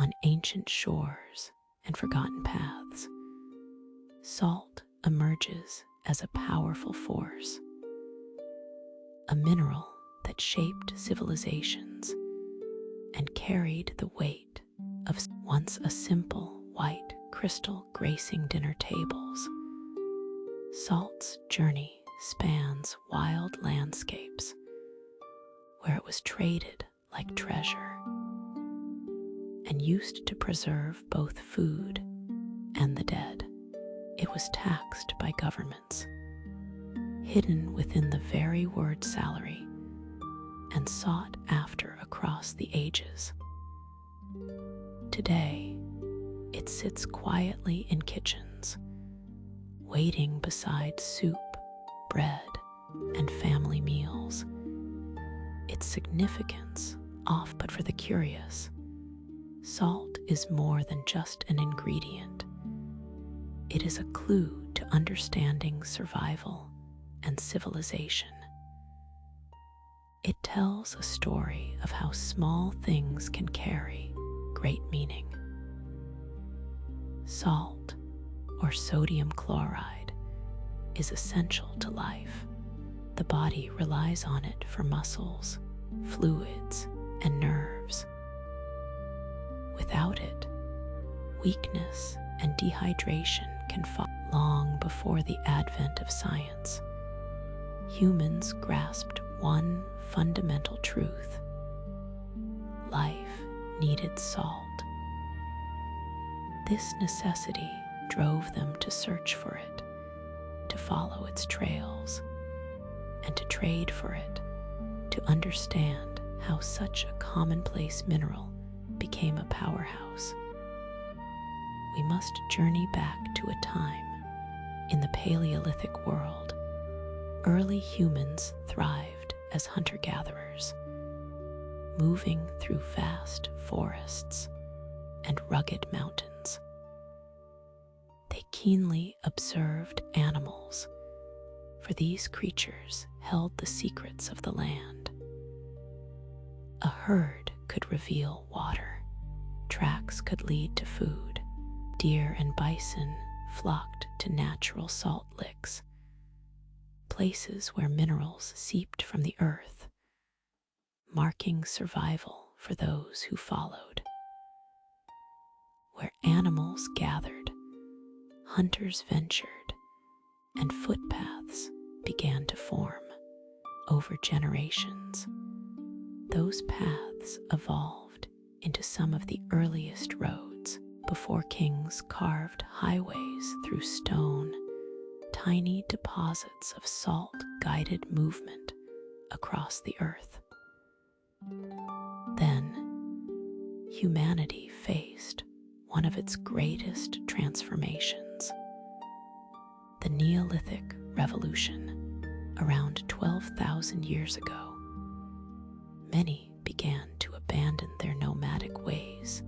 on ancient shores and forgotten paths, salt emerges as a powerful force, a mineral that shaped civilizations and carried the weight of once a simple white crystal gracing dinner tables. Salt's journey spans wild landscapes where it was traded like treasure and used to preserve both food and the dead. It was taxed by governments, hidden within the very word salary, and sought after across the ages. Today, it sits quietly in kitchens, waiting beside soup, bread, and family meals. Its significance off but for the curious. Salt is more than just an ingredient. It is a clue to understanding survival and civilization. It tells a story of how small things can carry great meaning. Salt, or sodium chloride, is essential to life. The body relies on it for muscles, fluids, and nerves. Without it, weakness and dehydration can follow. Long before the advent of science, humans grasped one fundamental truth: life needed salt. This necessity drove them to search for it, to follow its trails, and to trade for it, to understand how such a commonplace mineral became a powerhouse. We must journey back to a time in the Paleolithic world. Early humans thrived as hunter-gatherers, moving through vast forests and rugged mountains. They keenly observed animals, for these creatures held the secrets of the land. A herd could reveal water, tracks could lead to food, deer and bison flocked to natural salt licks, places where minerals seeped from the earth, marking survival for those who followed. Where animals gathered, hunters ventured, and footpaths began to form. Over generations, those paths evolved into some of the earliest roads. Before kings carved highways through stone, tiny deposits of salt guided movement across the earth. Then, humanity faced one of its greatest transformations: the Neolithic Revolution. Around 12,000 years ago, many began to abandon their nomadic ways